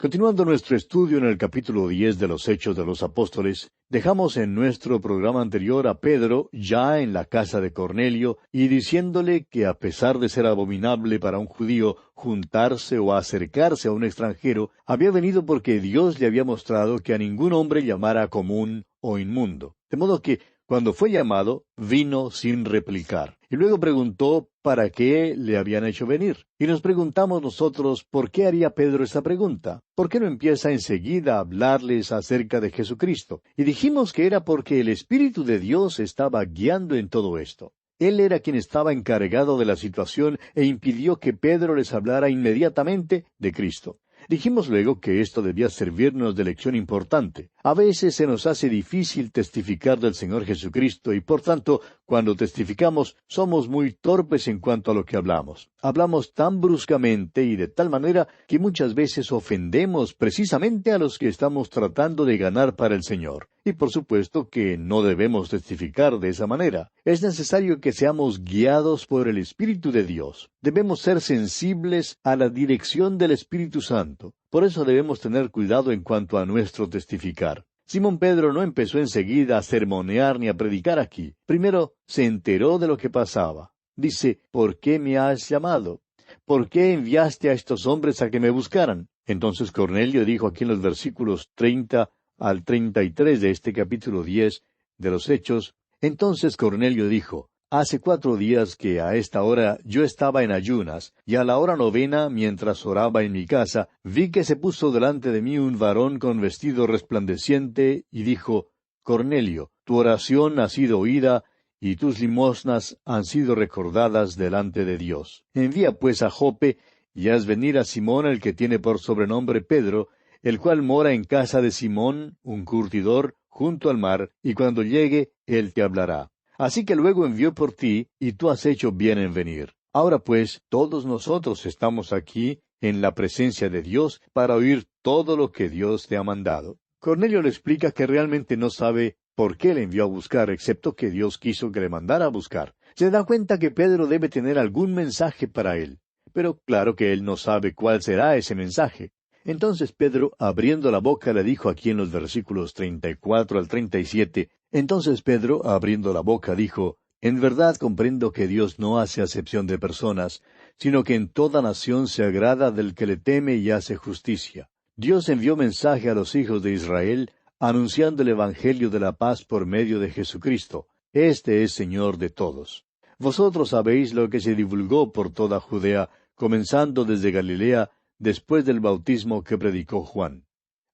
Continuando nuestro estudio en el capítulo 10 de los Hechos de los Apóstoles, dejamos en nuestro programa anterior a Pedro ya en la casa de Cornelio y diciéndole que a pesar de ser abominable para un judío juntarse o acercarse a un extranjero, había venido porque Dios le había mostrado que a ningún hombre llamara común o inmundo. De modo que cuando fue llamado, vino sin replicar. Y luego preguntó para qué le habían hecho venir. Y nos preguntamos nosotros, ¿por qué haría Pedro esta pregunta? ¿Por qué no empieza enseguida a hablarles acerca de Jesucristo? Y dijimos que era porque el Espíritu de Dios estaba guiando en todo esto. Él era quien estaba encargado de la situación e impidió que Pedro les hablara inmediatamente de Cristo. Dijimos luego que esto debía servirnos de lección importante. A veces se nos hace difícil testificar del Señor Jesucristo y por tanto, cuando testificamos, somos muy torpes en cuanto a lo que hablamos. Hablamos tan bruscamente y de tal manera que muchas veces ofendemos precisamente a los que estamos tratando de ganar para el Señor. Y por supuesto que no debemos testificar de esa manera. Es necesario que seamos guiados por el Espíritu de Dios. Debemos ser sensibles a la dirección del Espíritu Santo. Por eso debemos tener cuidado en cuanto a nuestro testificar. Simón Pedro no empezó enseguida a sermonear ni a predicar aquí. Primero se enteró de lo que pasaba. Dice, ¿por qué me has llamado? ¿Por qué enviaste a estos hombres a que me buscaran? Entonces Cornelio dijo aquí en los versículos 30 al 33 de este capítulo 10 de los Hechos, entonces Cornelio dijo, hace 4 días que a esta hora yo estaba en ayunas, y a la hora 9, mientras oraba en mi casa, vi que se puso delante de mí un varón con vestido resplandeciente, y dijo, Cornelio, tu oración ha sido oída, y tus limosnas han sido recordadas delante de Dios. Envía pues a Jope, y haz venir a Simón el que tiene por sobrenombre Pedro, el cual mora en casa de Simón, un curtidor, junto al mar, y cuando llegue, él te hablará. Así que luego envió por ti, y tú has hecho bien en venir. Ahora pues, todos nosotros estamos aquí, en la presencia de Dios, para oír todo lo que Dios te ha mandado. Cornelio le explica que realmente no sabe por qué le envió a buscar, excepto que Dios quiso que le mandara a buscar. Se da cuenta que Pedro debe tener algún mensaje para él. Pero claro que él no sabe cuál será ese mensaje. Entonces Pedro, abriendo la boca, le dijo aquí en los versículos 34 al 37, entonces Pedro, abriendo la boca, dijo, en verdad comprendo que Dios no hace acepción de personas, sino que en toda nación se agrada del que le teme y hace justicia. Dios envió mensaje a los hijos de Israel, anunciando el Evangelio de la paz por medio de Jesucristo. Este es Señor de todos. Vosotros sabéis lo que se divulgó por toda Judea, comenzando desde Galilea, después del bautismo que predicó Juan.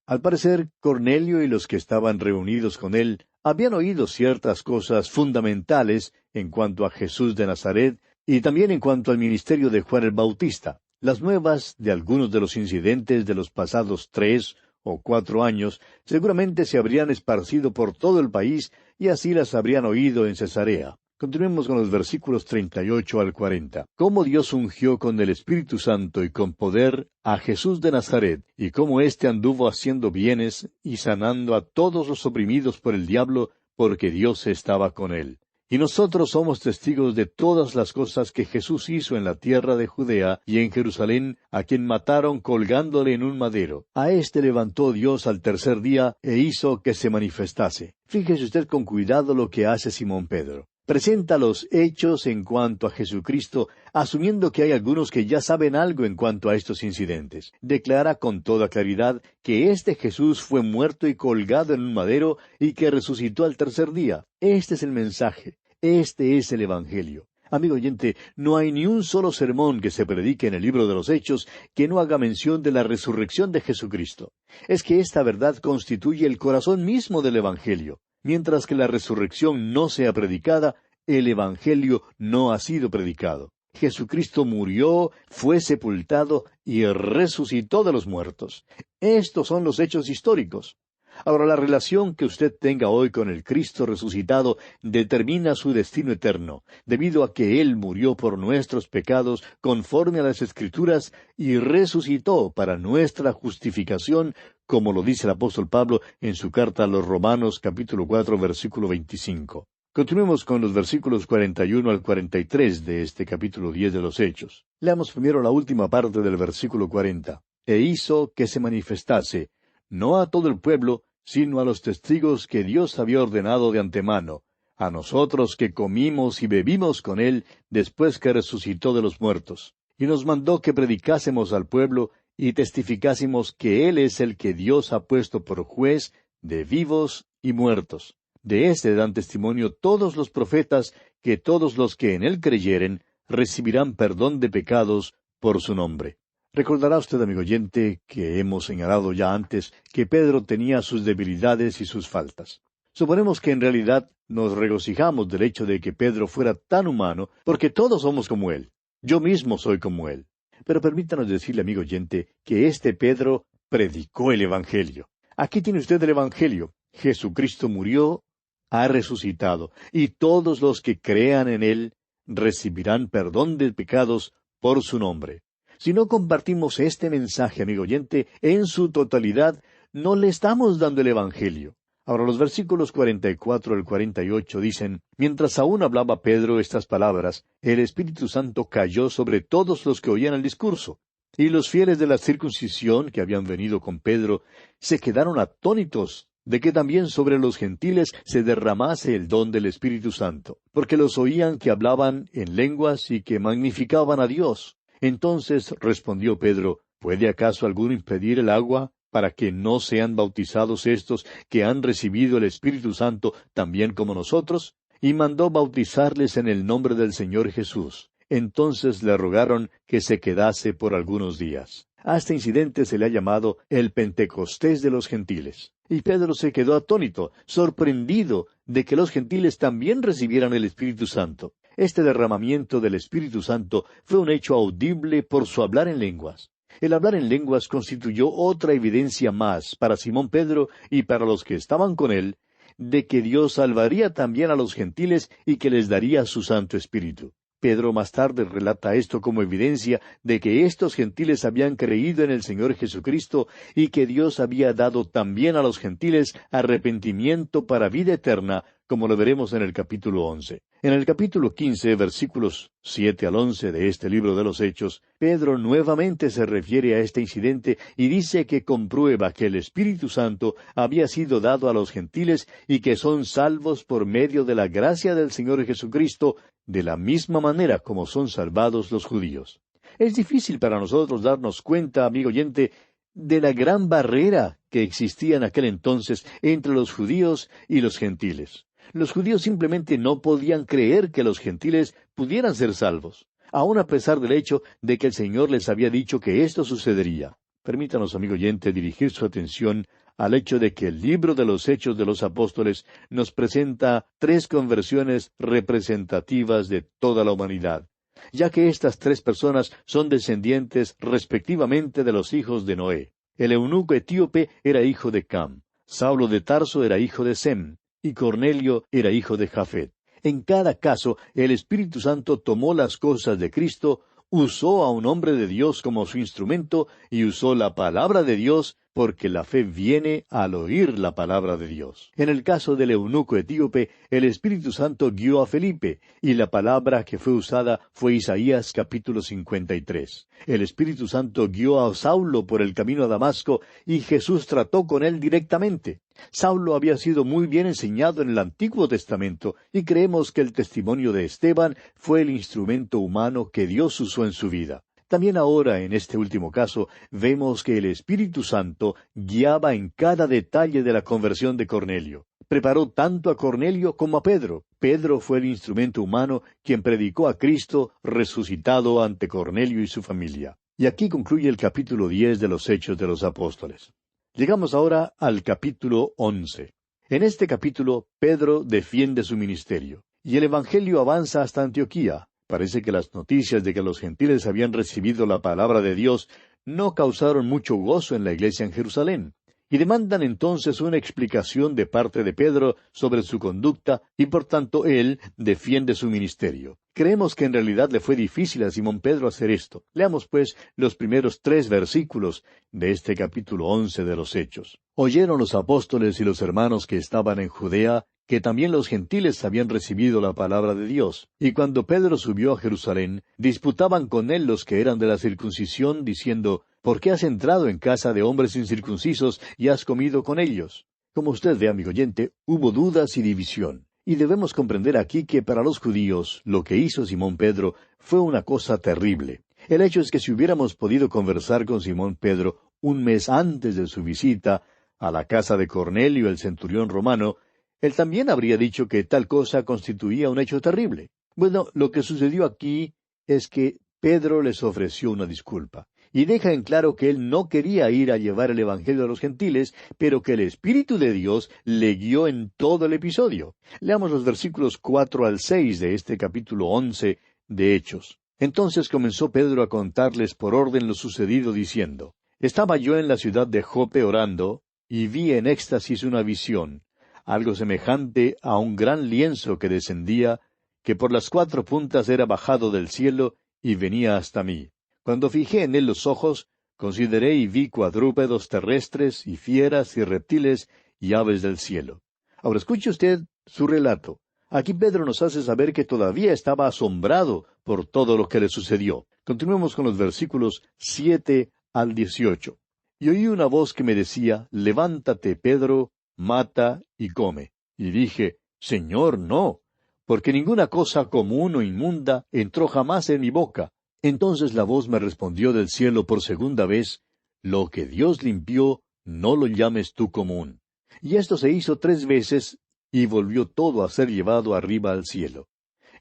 Al parecer, Cornelio y los que estaban reunidos con él habían oído ciertas cosas fundamentales en cuanto a Jesús de Nazaret y también en cuanto al ministerio de Juan el Bautista. Las nuevas de algunos de los incidentes de los pasados 3 o 4 años seguramente se habrían esparcido por todo el país y así las habrían oído en Cesarea. Continuemos con los versículos 38 al 40. Cómo Dios ungió con el Espíritu Santo y con poder a Jesús de Nazaret, y cómo éste anduvo haciendo bienes y sanando a todos los oprimidos por el diablo, porque Dios estaba con él. Y nosotros somos testigos de todas las cosas que Jesús hizo en la tierra de Judea y en Jerusalén, a quien mataron colgándole en un madero. A éste levantó Dios al tercer día e hizo que se manifestase. Fíjese usted con cuidado lo que hace Simón Pedro. Presenta los hechos en cuanto a Jesucristo, asumiendo que hay algunos que ya saben algo en cuanto a estos incidentes. Declara con toda claridad que este Jesús fue muerto y colgado en un madero y que resucitó al tercer día. Este es el mensaje. Este es el Evangelio. Amigo oyente, no hay ni un solo sermón que se predique en el libro de los Hechos que no haga mención de la resurrección de Jesucristo. Es que esta verdad constituye el corazón mismo del Evangelio. Mientras que la resurrección no sea predicada, el Evangelio no ha sido predicado. Jesucristo murió, fue sepultado y resucitó de los muertos. Estos son los hechos históricos. Ahora, la relación que usted tenga hoy con el Cristo resucitado determina su destino eterno, debido a que Él murió por nuestros pecados conforme a las Escrituras y resucitó para nuestra justificación, como lo dice el apóstol Pablo en su carta a los Romanos capítulo 4 versículo 25. Continuemos con los versículos 41 al 43 de este capítulo 10 de los Hechos. Leamos primero la última parte del versículo 40. e hizo que se manifestase, no a todo el pueblo, sino a los testigos que Dios había ordenado de antemano, a nosotros que comimos y bebimos con él después que resucitó de los muertos. Y nos mandó que predicásemos al pueblo y testificásemos que él es el que Dios ha puesto por juez de vivos y muertos. De éste dan testimonio todos los profetas, que todos los que en él creyeren recibirán perdón de pecados por su nombre. Recordará usted, amigo oyente, que hemos señalado ya antes que Pedro tenía sus debilidades y sus faltas. Suponemos que en realidad nos regocijamos del hecho de que Pedro fuera tan humano, porque todos somos como él. Yo mismo soy como él. Pero permítanos decirle, amigo oyente, que este Pedro predicó el Evangelio. Aquí tiene usted el Evangelio. Jesucristo murió, ha resucitado, y todos los que crean en él recibirán perdón de pecados por su nombre. Si no compartimos este mensaje, amigo oyente, en su totalidad, no le estamos dando el Evangelio. Ahora los versículos 44 al 48 dicen: Mientras aún hablaba Pedro estas palabras, el Espíritu Santo cayó sobre todos los que oían el discurso. Y los fieles de la circuncisión que habían venido con Pedro se quedaron atónitos de que también sobre los gentiles se derramase el don del Espíritu Santo, porque los oían que hablaban en lenguas y que magnificaban a Dios. Entonces respondió Pedro: ¿Puede acaso alguno impedir el agua para que no sean bautizados estos que han recibido el Espíritu Santo también como nosotros? Y mandó bautizarles en el nombre del Señor Jesús. Entonces le rogaron que se quedase por algunos días. A este incidente se le ha llamado el Pentecostés de los gentiles. Y Pedro se quedó atónito, sorprendido de que los gentiles también recibieran el Espíritu Santo. Este derramamiento del Espíritu Santo fue un hecho audible por su hablar en lenguas. El hablar en lenguas constituyó otra evidencia más para Simón Pedro y para los que estaban con él, de que Dios salvaría también a los gentiles y que les daría su Santo Espíritu. Pedro más tarde relata esto como evidencia de que estos gentiles habían creído en el Señor Jesucristo y que Dios había dado también a los gentiles arrepentimiento para vida eterna, como lo veremos en el capítulo 11. En el capítulo 15, versículos 7 al 11 de este libro de los Hechos, Pedro nuevamente se refiere a este incidente y dice que comprueba que el Espíritu Santo había sido dado a los gentiles y que son salvos por medio de la gracia del Señor Jesucristo, de la misma manera como son salvados los judíos. Es difícil para nosotros darnos cuenta, amigo oyente, de la gran barrera que existía en aquel entonces entre los judíos y los gentiles. Los judíos simplemente no podían creer que los gentiles pudieran ser salvos, aun a pesar del hecho de que el Señor les había dicho que esto sucedería. Permítanos, amigo oyente, dirigir su atención al hecho de que el libro de los Hechos de los Apóstoles nos presenta 3 conversiones representativas de toda la humanidad, ya que estas 3 personas son descendientes respectivamente de los hijos de Noé. El eunuco etíope era hijo de Cam, Saulo de Tarso era hijo de Sem, y Cornelio era hijo de Jafet. En cada caso, el Espíritu Santo tomó las cosas de Cristo, usó a un hombre de Dios como su instrumento y usó la palabra de Dios, porque la fe viene al oír la palabra de Dios. En el caso del eunuco etíope, el Espíritu Santo guió a Felipe, y la palabra que fue usada fue Isaías capítulo 53. El Espíritu Santo guió a Saulo por el camino a Damasco, y Jesús trató con él directamente. Saulo había sido muy bien enseñado en el Antiguo Testamento, y creemos que el testimonio de Esteban fue el instrumento humano que Dios usó en su vida. También ahora, en este último caso, vemos que el Espíritu Santo guiaba en cada detalle de la conversión de Cornelio. Preparó tanto a Cornelio como a Pedro. Pedro fue el instrumento humano quien predicó a Cristo resucitado ante Cornelio y su familia. Y aquí concluye el capítulo 10 de los Hechos de los Apóstoles. Llegamos ahora al capítulo 11. En este capítulo, Pedro defiende su ministerio, y el Evangelio avanza hasta Antioquía. Parece que las noticias de que los gentiles habían recibido la palabra de Dios no causaron mucho gozo en la iglesia en Jerusalén, y demandan entonces una explicación de parte de Pedro sobre su conducta, y por tanto él defiende su ministerio. Creemos que en realidad le fue difícil a Simón Pedro hacer esto. Leamos pues los primeros 3 versículos de este capítulo 11 de los Hechos. Oyeron los apóstoles y los hermanos que estaban en Judea que también los gentiles habían recibido la palabra de Dios. Y cuando Pedro subió a Jerusalén, disputaban con él los que eran de la circuncisión, diciendo: ¿Por qué has entrado en casa de hombres incircuncisos y has comido con ellos? Como usted ve, amigo oyente, hubo dudas y división. Y debemos comprender aquí que para los judíos lo que hizo Simón Pedro fue una cosa terrible. El hecho es que si hubiéramos podido conversar con Simón Pedro un mes antes de su visita a la casa de Cornelio, el centurión romano, él también habría dicho que tal cosa constituía un hecho terrible. Bueno, lo que sucedió aquí es que Pedro les ofreció una disculpa, y deja en claro que él no quería ir a llevar el Evangelio a los gentiles, pero que el Espíritu de Dios le guió en todo el episodio. Leamos los versículos 4 al 6 de este capítulo 11 de Hechos. Entonces comenzó Pedro a contarles por orden lo sucedido, diciendo: Estaba yo en la ciudad de Jope orando, y vi en éxtasis una visión, algo semejante a un gran lienzo que descendía, que por las cuatro puntas era bajado del cielo y venía hasta mí. Cuando fijé en él los ojos, consideré y vi cuadrúpedos terrestres, y fieras, y reptiles, y aves del cielo. Ahora escuche usted su relato. Aquí Pedro nos hace saber que todavía estaba asombrado por todo lo que le sucedió. Continuemos con los versículos 7 al 18. Y oí una voz que me decía: Levántate, Pedro, mata y come. Y dije: Señor, no, porque ninguna cosa común o inmunda entró jamás en mi boca. Entonces la voz me respondió del cielo por segunda vez: Lo que Dios limpió, no lo llames tú común. Y esto se hizo 3 veces, y volvió todo a ser llevado arriba al cielo.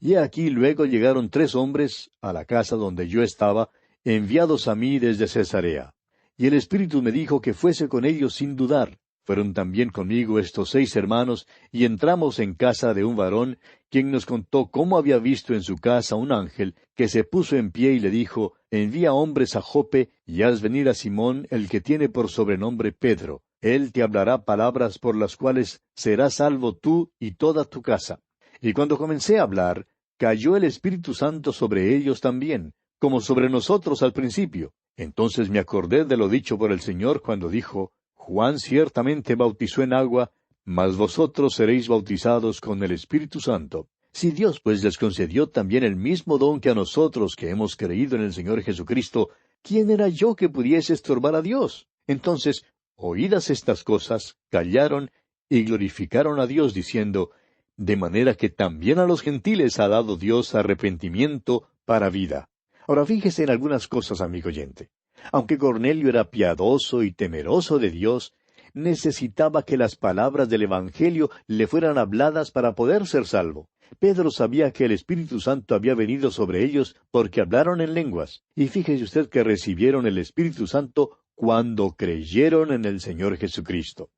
Y aquí luego llegaron 3 hombres a la casa donde yo estaba, enviados a mí desde Cesarea. Y el Espíritu me dijo que fuese con ellos sin dudar. Fueron también conmigo estos 6 hermanos, y entramos en casa de un varón, quien nos contó cómo había visto en su casa un ángel, que se puso en pie y le dijo: Envía hombres a Jope, y haz venir a Simón, el que tiene por sobrenombre Pedro. Él te hablará palabras por las cuales serás salvo tú y toda tu casa. Y cuando comencé a hablar, cayó el Espíritu Santo sobre ellos también, como sobre nosotros al principio. Entonces me acordé de lo dicho por el Señor cuando dijo: Juan ciertamente bautizó en agua, mas vosotros seréis bautizados con el Espíritu Santo. Si Dios pues les concedió también el mismo don que a nosotros que hemos creído en el Señor Jesucristo, ¿quién era yo que pudiese estorbar a Dios? Entonces, oídas estas cosas, callaron y glorificaron a Dios, diciendo: De manera que también a los gentiles ha dado Dios arrepentimiento para vida. Ahora fíjese en algunas cosas, amigo oyente. Aunque Cornelio era piadoso y temeroso de Dios, necesitaba que las palabras del Evangelio le fueran habladas para poder ser salvo. Pedro sabía que el Espíritu Santo había venido sobre ellos porque hablaron en lenguas. Y fíjese usted que recibieron el Espíritu Santo cuando creyeron en el Señor Jesucristo.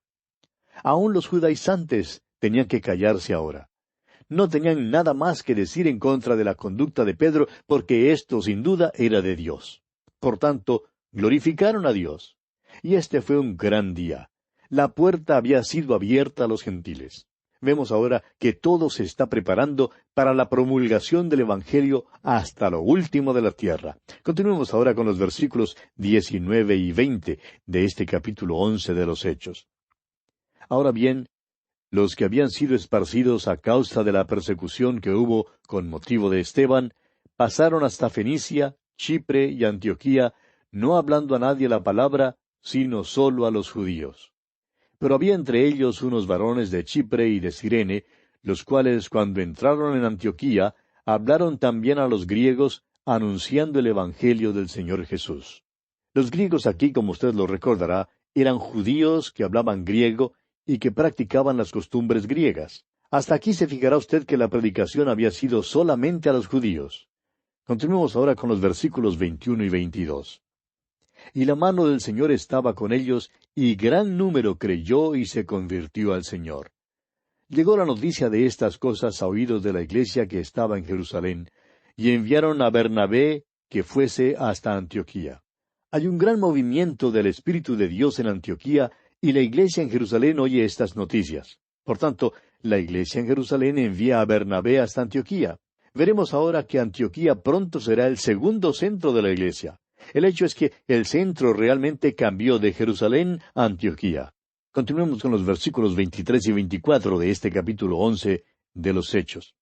Aún los judaizantes tenían que callarse ahora. No tenían nada más que decir en contra de la conducta de Pedro, porque esto sin duda era de Dios. Por tanto, glorificaron a Dios. Y este fue un gran día. La puerta había sido abierta a los gentiles. Vemos ahora que todo se está preparando para la promulgación del Evangelio hasta lo último de la tierra. Continuemos ahora con los versículos 19 y 20 de este capítulo 11 de los Hechos. Ahora bien, los que habían sido esparcidos a causa de la persecución que hubo con motivo de Esteban, pasaron hasta Fenicia, Chipre y Antioquía, no hablando a nadie la palabra, sino sólo a los judíos. Pero había entre ellos unos varones de Chipre y de Cirene, los cuales cuando entraron en Antioquía, hablaron también a los griegos, anunciando el Evangelio del Señor Jesús. Los griegos aquí, como usted lo recordará, eran judíos que hablaban griego y que practicaban las costumbres griegas. Hasta aquí se fijará usted que la predicación había sido solamente a los judíos. Continuemos ahora con los versículos 21 y 22. Y la mano del Señor estaba con ellos, y gran número creyó y se convirtió al Señor. Llegó la noticia de estas cosas a oídos de la iglesia que estaba en Jerusalén, y enviaron a Bernabé que fuese hasta Antioquía. Hay un gran movimiento del Espíritu de Dios en Antioquía, y la iglesia en Jerusalén oye estas noticias. Por tanto, la iglesia en Jerusalén envía a Bernabé hasta Antioquía. Veremos ahora que Antioquía pronto será el segundo centro de la iglesia. El hecho es que el centro realmente cambió de Jerusalén a Antioquía. Continuemos con los versículos 23 y 24 de este capítulo 11 de los Hechos.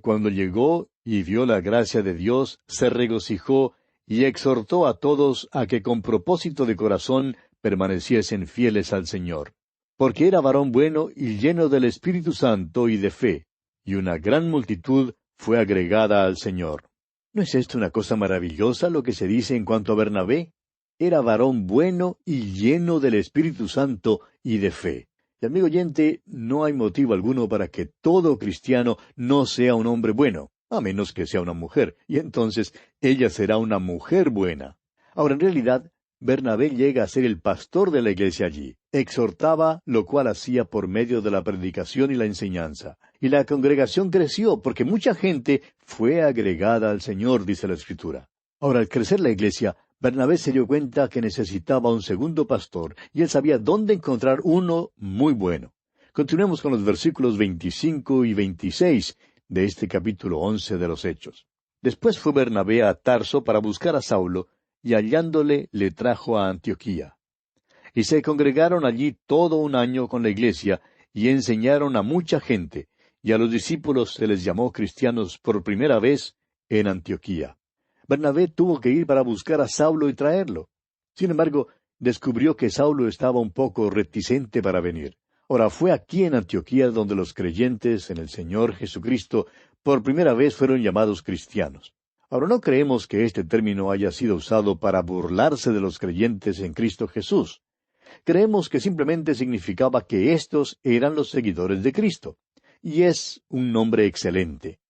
Cuando llegó y vio la gracia de Dios, se regocijó, y exhortó a todos a que con propósito de corazón permaneciesen fieles al Señor. Porque era varón bueno y lleno del Espíritu Santo y de fe, y una gran multitud fue agregada al Señor. ¿No es esto una cosa maravillosa lo que se dice en cuanto a Bernabé? Era varón bueno y lleno del Espíritu Santo y de fe. Y amigo oyente, no hay motivo alguno para que todo cristiano no sea un hombre bueno, a menos que sea una mujer, y entonces ella será una mujer buena. Ahora, en realidad, Bernabé llega a ser el pastor de la iglesia allí. Exhortaba, lo cual hacía por medio de la predicación y la enseñanza. Y la congregación creció, porque mucha gente fue agregada al Señor, dice la Escritura. Ahora, al crecer la iglesia, Bernabé se dio cuenta que necesitaba un segundo pastor, y él sabía dónde encontrar uno muy bueno. Continuemos con los versículos 25 y 26 de este capítulo 11 de los Hechos. Después fue Bernabé a Tarso para buscar a Saulo, y hallándole le trajo a Antioquía. Y se congregaron allí todo un año con la iglesia, y enseñaron a mucha gente, y a los discípulos se les llamó cristianos por primera vez en Antioquía. Bernabé tuvo que ir para buscar a Saulo y traerlo. Sin embargo, descubrió que Saulo estaba un poco reticente para venir. Ahora fue aquí en Antioquía donde los creyentes en el Señor Jesucristo por primera vez fueron llamados cristianos. Ahora no creemos que este término haya sido usado para burlarse de los creyentes en Cristo Jesús. Creemos que simplemente significaba que éstos eran los seguidores de Cristo. Y es un nombre excelente.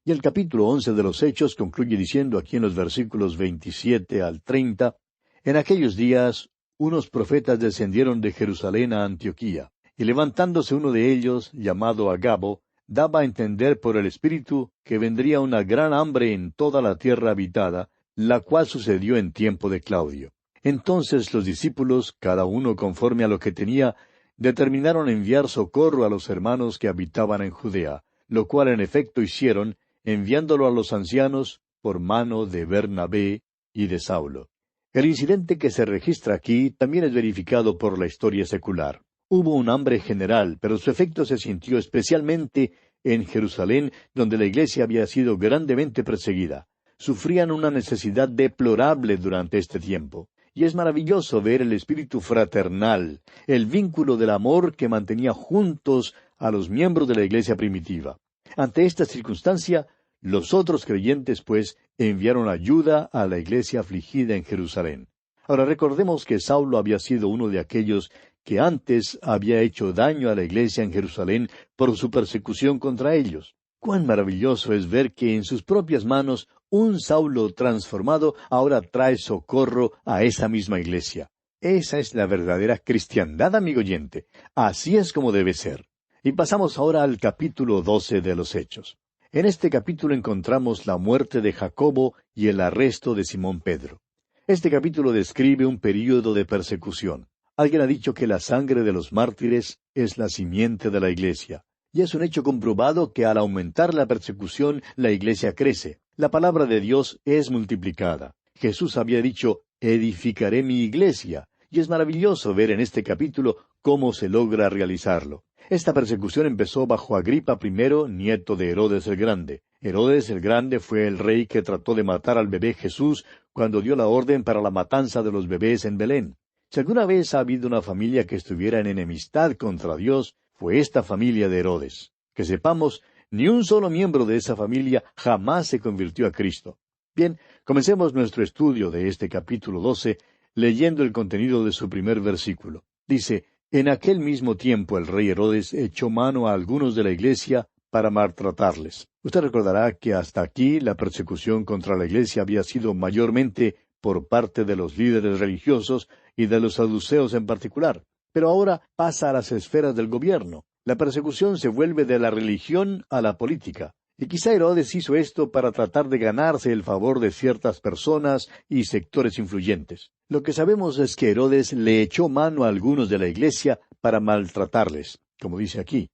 Y el capítulo 11 de los Hechos concluye diciendo aquí en los versículos 27 al 30, en aquellos días unos profetas descendieron de Jerusalén a Antioquía, y levantándose uno de ellos, llamado Agabo, daba a entender por el Espíritu que vendría una gran hambre en toda la tierra habitada, la cual sucedió en tiempo de Claudio. Entonces los discípulos, cada uno conforme a lo que tenía, determinaron enviar socorro a los hermanos que habitaban en Judea, lo cual en efecto hicieron, enviándolo a los ancianos por mano de Bernabé y de Saulo. El incidente que se registra aquí también es verificado por la historia secular. Hubo un hambre general, pero su efecto se sintió especialmente en Jerusalén, donde la iglesia había sido grandemente perseguida. Sufrían una necesidad deplorable durante este tiempo. Y es maravilloso ver el espíritu fraternal, el vínculo del amor que mantenía juntos a los miembros de la iglesia primitiva. Ante esta circunstancia, los otros creyentes, pues, enviaron ayuda a la iglesia afligida en Jerusalén. Ahora recordemos que Saulo había sido uno de aquellos que antes había hecho daño a la iglesia en Jerusalén por su persecución contra ellos. Cuán maravilloso es ver que en sus propias manos un Saulo transformado ahora trae socorro a esa misma iglesia. Esa es la verdadera cristiandad, amigo oyente. Así es como debe ser. Y pasamos ahora al capítulo 12 de los Hechos. En este capítulo encontramos la muerte de Jacobo y el arresto de Simón Pedro. Este capítulo describe un período de persecución. Alguien ha dicho que la sangre de los mártires es la simiente de la iglesia. Y es un hecho comprobado que al aumentar la persecución, la iglesia crece. La palabra de Dios es multiplicada. Jesús había dicho, edificaré mi iglesia. Y es maravilloso ver en este capítulo cómo se logra realizarlo. Esta persecución empezó bajo Agripa I, nieto de Herodes el Grande. Herodes el Grande fue el rey que trató de matar al bebé Jesús cuando dio la orden para la matanza de los bebés en Belén. Si alguna vez ha habido una familia que estuviera en enemistad contra Dios, fue esta familia de Herodes. Que sepamos, ni un solo miembro de esa familia jamás se convirtió a Cristo. Bien, comencemos nuestro estudio de este capítulo 12, leyendo el contenido de su primer versículo. Dice, en aquel mismo tiempo el rey Herodes echó mano a algunos de la iglesia para maltratarles. Usted recordará que hasta aquí la persecución contra la iglesia había sido mayormente por parte de los líderes religiosos y de los saduceos en particular. Pero ahora pasa a las esferas del gobierno. La persecución se vuelve de la religión a la política. Y quizá Herodes hizo esto para tratar de ganarse el favor de ciertas personas y sectores influyentes. Lo que sabemos es que Herodes le echó mano a algunos de la iglesia para maltratarles, como dice aquí.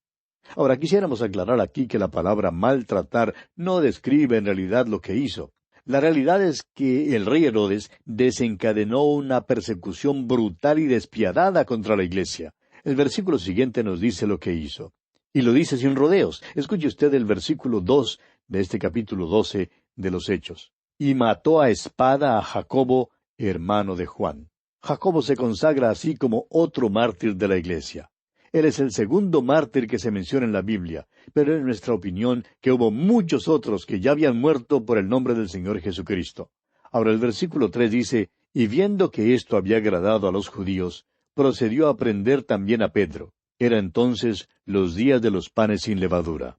Ahora quisiéramos aclarar aquí que la palabra maltratar no describe en realidad lo que hizo. La realidad es que el rey Herodes desencadenó una persecución brutal y despiadada contra la iglesia. El versículo siguiente nos dice lo que hizo. Y lo dice sin rodeos. Escuche usted el versículo 2 de este capítulo 12 de los Hechos. y mató a espada a Jacobo, hermano de Juan. Jacobo se consagra así como otro mártir de la Iglesia. Él es el segundo mártir que se menciona en la Biblia, pero en nuestra opinión que hubo muchos otros que ya habían muerto por el nombre del Señor Jesucristo. Ahora el versículo 3 dice, y viendo que esto había agradado a los judíos, procedió a prender también a Pedro. Era entonces los días de los panes sin levadura.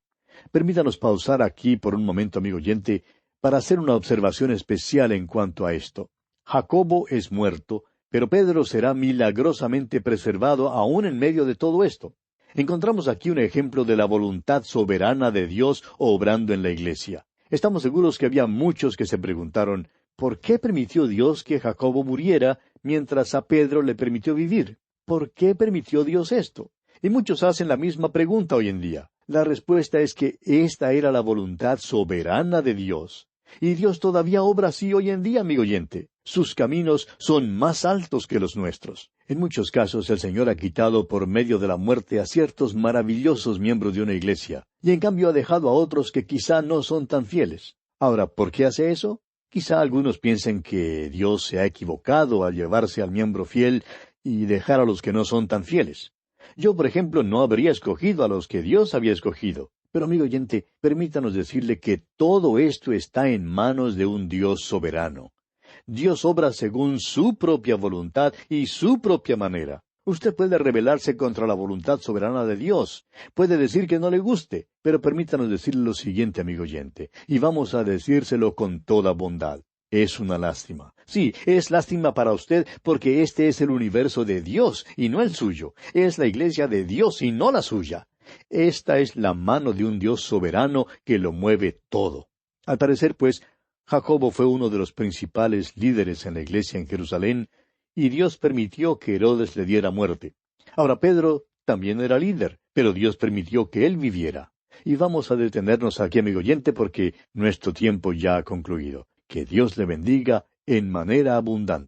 Permítanos pausar aquí por un momento, amigo oyente, para hacer una observación especial en cuanto a esto. Jacobo es muerto, pero Pedro será milagrosamente preservado aún en medio de todo esto. Encontramos aquí un ejemplo de la voluntad soberana de Dios obrando en la Iglesia. Estamos seguros que había muchos que se preguntaron, ¿por qué permitió Dios que Jacobo muriera mientras a Pedro le permitió vivir? ¿Por qué permitió Dios esto? Y muchos hacen la misma pregunta hoy en día. La respuesta es que esta era la voluntad soberana de Dios. Y Dios todavía obra así hoy en día, amigo oyente. Sus caminos son más altos que los nuestros. En muchos casos el Señor ha quitado por medio de la muerte a ciertos maravillosos miembros de una iglesia, y en cambio ha dejado a otros que quizá no son tan fieles. Ahora, ¿por qué hace eso? Quizá algunos piensen que Dios se ha equivocado al llevarse al miembro fiel y dejar a los que no son tan fieles. Yo, por ejemplo, no habría escogido a los que Dios había escogido. Pero, amigo oyente, permítanos decirle que todo esto está en manos de un Dios soberano. Dios obra según su propia voluntad y su propia manera. Usted puede rebelarse contra la voluntad soberana de Dios. Puede decir que no le guste, pero permítanos decirle lo siguiente, amigo oyente, y vamos a decírselo con toda bondad. Es una lástima. Sí, es lástima para usted porque este es el universo de Dios y no el suyo. Es la iglesia de Dios y no la suya. Esta es la mano de un Dios soberano que lo mueve todo. Al parecer, pues, Jacobo fue uno de los principales líderes en la iglesia en Jerusalén, y Dios permitió que Herodes le diera muerte. Ahora, Pedro también era líder, pero Dios permitió que él viviera. Y vamos a detenernos aquí, amigo oyente, porque nuestro tiempo ya ha concluido. Que Dios le bendiga en manera abundante.